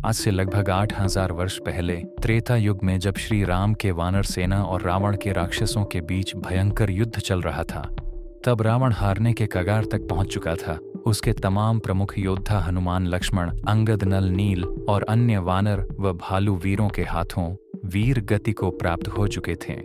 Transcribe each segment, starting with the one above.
आज से लगभग 8,000 वर्ष पहले त्रेता युग में जब श्री राम के वानर सेना और रावण के राक्षसों के बीच भयंकर युद्ध चल रहा था, तब रावण हारने के कगार तक पहुंच चुका था। उसके तमाम प्रमुख योद्धा हनुमान, लक्ष्मण, अंगद, नल, नील और अन्य वानर व भालू वीरों के हाथों वीर गति को प्राप्त हो चुके थे।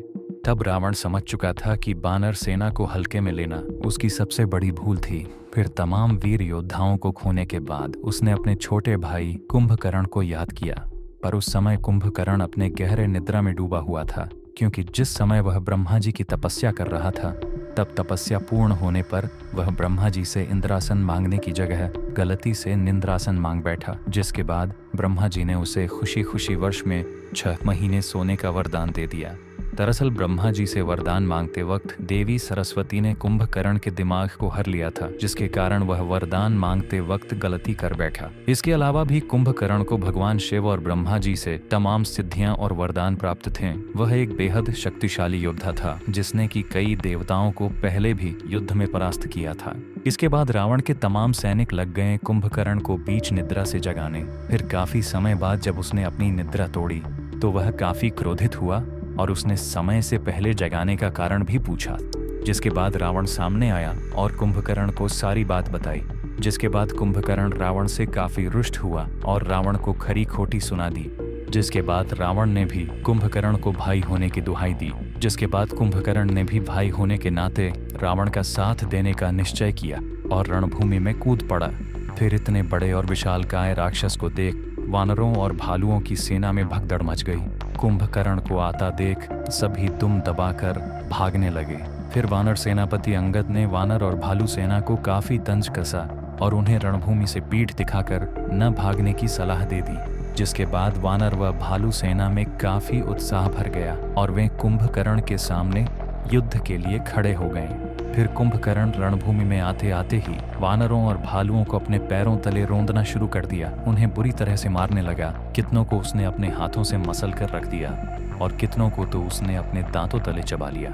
तब रावण समझ चुका था कि वानर सेना को हल्के में लेना उसकी सबसे बड़ी भूल थी। फिर तमाम वीर योद्धाओं को खोने के बाद उसने अपने छोटे भाई कुंभकर्ण को याद किया, पर उस समय कुंभकर्ण अपने गहरे निद्रा में डूबा हुआ था, क्योंकि जिस समय वह ब्रह्मा जी की तपस्या कर रहा था, तब तपस्या पूर्ण होने पर वह ब्रह्मा जी से इंद्रासन मांगने की जगह गलती से निंद्रासन मांग बैठा, जिसके बाद ब्रह्मा जी ने उसे खुशी खुशी वर्ष में 6 महीने सोने का वरदान दे दिया। दरअसल ब्रह्मा जी से वरदान मांगते वक्त देवी सरस्वती ने कुंभकर्ण के दिमाग को हर लिया था, जिसके कारण वह वरदान मांगते वक्त गलती कर बैठा। इसके अलावा भी कुंभकर्ण को भगवान शिव और ब्रह्मा जी से तमाम सिद्धियां और वरदान प्राप्त थे। वह एक बेहद शक्तिशाली योद्धा था, जिसने कि कई देवताओं को पहले भी युद्ध में परास्त किया था। इसके बाद रावण के तमाम सैनिक लग गए कुंभकर्ण को बीच निद्रा से जगाने। फिर काफी समय बाद जब उसने अपनी निद्रा तोड़ी तो वह काफी क्रोधित हुआ और उसने समय से पहले जगाने का कारण भी पूछा, जिसके बाद रावण सामने आया और कुंभकर्ण को सारी बात बताई। जिसके बाद कुंभकर्ण रावण से काफी रुष्ट हुआ और रावण को खरी खोटी सुना दी। जिसके बाद रावण ने भी कुंभकर्ण को भाई होने की दुहाई दी। जिसके बाद कुंभकर्ण ने भी भाई होने के नाते रावण का साथ देने का निश्चय किया और रणभूमि में कूद पड़ा। फिर इतने बड़े और विशालकाय राक्षस को देख वानरों और भालुओं की सेना में भगदड़ मच गई। कुंभकर्ण को आता देख सभी दुम दबाकर भागने लगे। फिर वानर सेनापति अंगद ने वानर और भालू सेना को काफी तंज कसा और उन्हें रणभूमि से पीठ दिखाकर न भागने की सलाह दे दी। जिसके बाद वानर व भालू सेना में काफी उत्साह भर गया और वे कुंभकर्ण के सामने युद्ध के लिए खड़े हो गए। फिर कुंभकर्ण रणभूमि में आते आते ही वानरों और भालुओं को अपने पैरों तले रौंदना शुरू कर दिया। उन्हें बुरी तरह से मारने लगा। कितनों को उसने अपने हाथों से मसल कर रख दिया और कितनों को तो उसने अपने दांतों तले चबा लिया।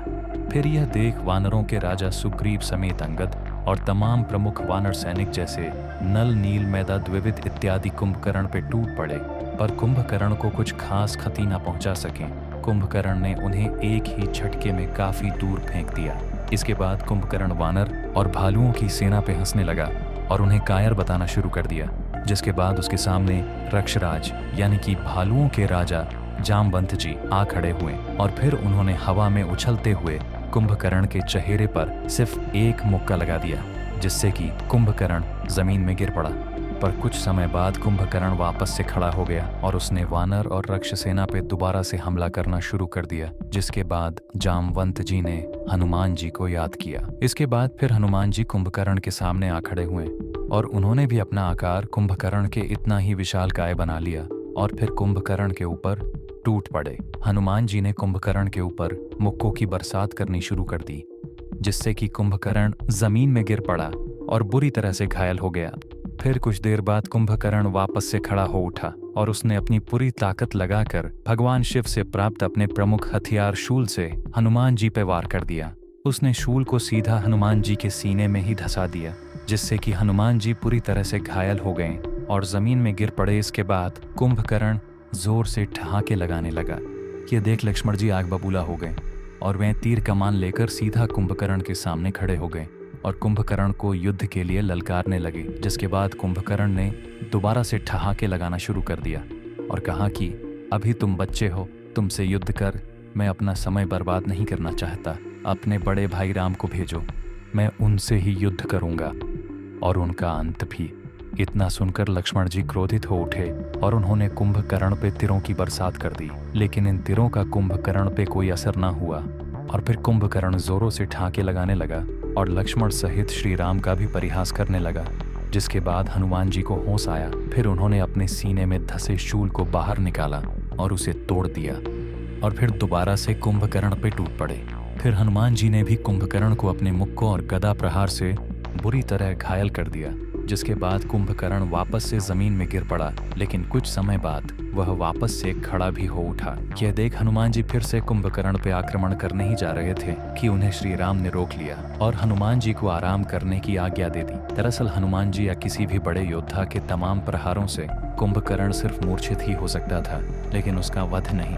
फिर यह देख वानरों के राजा सुग्रीव समेत अंगद और तमाम प्रमुख वानर सैनिक जैसे नल, नील, मैदा, द्विविद इत्यादि कुंभकर्ण पे टूट पड़े, पर कुंभकर्ण को कुछ खास क्षति न पहुंचा सके। कुंभकर्ण ने उन्हें एक ही झटके में काफी दूर फेंक दिया। इसके बाद कुंभकर्ण वानर और भालुओं की सेना पे हंसने लगा और उन्हें कायर बताना शुरू कर दिया। जिसके बाद उसके सामने रक्षराज यानी कि भालुओं के राजा जामवंत जी आ खड़े हुए और फिर उन्होंने हवा में उछलते हुए कुंभकर्ण के चेहरे पर सिर्फ एक मुक्का लगा दिया, जिससे कि कुंभकर्ण जमीन में गिर पड़ा। पर कुछ समय बाद कुंभकर्ण वापस से खड़ा हो गया और उसने वानर और रक्षसेना पे दोबारा से हमला करना शुरू कर दिया। जिसके बाद जामवंत जी ने हनुमान जी को याद किया। इसके बाद फिर हनुमान जी कुंभकर्ण के सामने आ खड़े हुए और उन्होंने भी अपना आकार कुंभकर्ण के इतना ही विशालकाय बना लिया और फिर कुंभकर्ण के ऊपर टूट पड़े। हनुमान जी ने कुंभकर्ण के ऊपर मुक्कों की बरसात करनी शुरू कर दी, जिससे कि कुंभकर्ण जमीन में गिर पड़ा और बुरी तरह से घायल हो गया। फिर कुछ देर बाद कुंभकर्ण वापस से खड़ा हो उठा और उसने अपनी पूरी ताकत लगाकर भगवान शिव से प्राप्त अपने प्रमुख हथियार शूल से हनुमान जी पे वार कर दिया। उसने शूल को सीधा हनुमान जी के सीने में ही धंसा दिया, जिससे कि हनुमान जी पूरी तरह से घायल हो गए और जमीन में गिर पड़े। इसके बाद कुंभकर्ण जोर से ठहाके लगाने लगा। ये देख लक्ष्मण जी आग बबूला हो गए और वे तीर कमान लेकर सीधा कुंभकर्ण के सामने खड़े हो गए और कुंभकर्ण को युद्ध के लिए ललकारने लगे। जिसके बाद कुंभकर्ण ने दोबारा से ठहाके लगाना शुरू कर दिया और कहा कि अभी तुम बच्चे हो, तुमसे युद्ध कर, मैं अपना समय बर्बाद नहीं करना चाहता। अपने बड़े भाई राम को भेजो, मैं उनसे ही युद्ध करूंगा और उनका अंत भी। इतना सुनकर लक्ष्मण जी क्रोधित हो उठे और उन्होंने कुंभकर्ण पे तीरों की बरसात कर दी, लेकिन इन तीरों का कुंभकर्ण पे कोई असर न हुआ और फिर कुंभकर्ण जोरों से ठहाके लगाने लगा और लक्ष्मण सहित श्री राम का भी परिहास करने लगा। जिसके बाद हनुमान जी को होश आया। फिर उन्होंने अपने सीने में धंसे शूल को बाहर निकाला और उसे तोड़ दिया और फिर दोबारा से कुंभकर्ण पे टूट पड़े। फिर हनुमान जी ने भी कुंभकर्ण को अपने मुक्कों और गदा प्रहार से बुरी तरह घायल कर दिया जिसके बाद कुंभकर्ण वापस से जमीन में गिर पड़ा, लेकिन कुछ समय बाद वह वापस से खड़ा भी हो उठा। यह देख हनुमान जी फिर से कुंभकर्ण पे आक्रमण करने ही जा रहे थे कि उन्हें श्री राम ने रोक लिया और हनुमान जी को आराम करने की आज्ञा दे दी। दरअसल हनुमान जी या किसी भी बड़े योद्धा के तमाम प्रहारों से कुंभकर्ण सिर्फ मूर्छित ही हो सकता था, लेकिन उसका वध नहीं,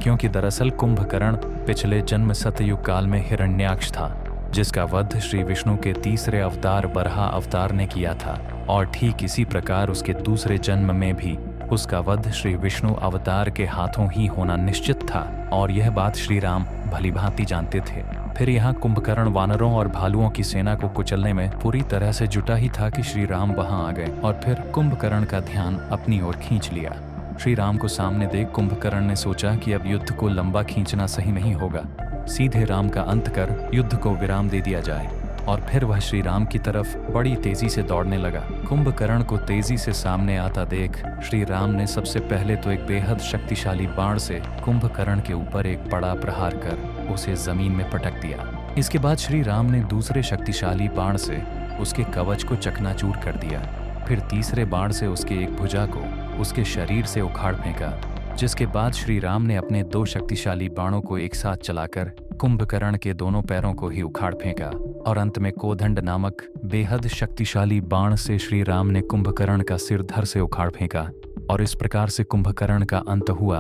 क्योंकि दरअसल कुंभकर्ण पिछले जन्म सतयुग काल में हिरण्याक्ष था, जिसका वध श्री विष्णु के तीसरे अवतार बराह अवतार ने किया था। और ठीक इसी प्रकार उसके दूसरे जन्म में भी उसका वध श्री विष्णु अवतार के हाथों ही होना निश्चित था, और यह बात श्री राम भलीभांति जानते थे। फिर यहाँ कुंभकर्ण वानरों और भालुओं की सेना को कुचलने में पूरी तरह से जुटा ही था कि श्री राम वहां आ गए और फिर कुंभकर्ण का ध्यान अपनी ओर खींच लिया। श्री राम को सामने देख कुंभकर्ण ने सोचा कि अब युद्ध को लंबा खींचना सही नहीं होगा, सीधे राम का अंत कर युद्ध को विराम दे दिया जाए। और फिर वह श्री राम की तरफ बड़ी तेजी से दौड़ने लगा। कुंभकर्ण को तेजी से सामने आता देख श्री राम ने सबसे पहले तो एक बेहद शक्तिशाली बाण से कुंभकर्ण के ऊपर एक बड़ा प्रहार कर उसे जमीन में पटक दिया। इसके बाद श्री राम ने दूसरे शक्तिशाली बाण से उसके कवच को चकनाचूर कर दिया। फिर तीसरे बाण से उसके एक भुजा को उसके शरीर से उखाड़ फेंका, जिसके बाद श्री राम ने अपने दो शक्तिशाली बाणों को एक साथ चलाकर कुंभकर्ण के दोनों पैरों को ही उखाड़ फेंका और अंत में कोदंड नामक बेहद शक्तिशाली बाण से श्री राम ने कुंभकर्ण का सिर धड़ से उखाड़ फेंका। और इस प्रकार से कुंभकर्ण का अंत हुआ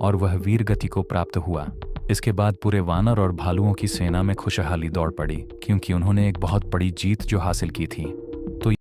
और वह वीर गति को प्राप्त हुआ। इसके बाद पूरे वानर और भालुओं की सेना में खुशहाली दौड़ पड़ी, क्योंकि उन्होंने एक बहुत बड़ी जीत जो हासिल की थी।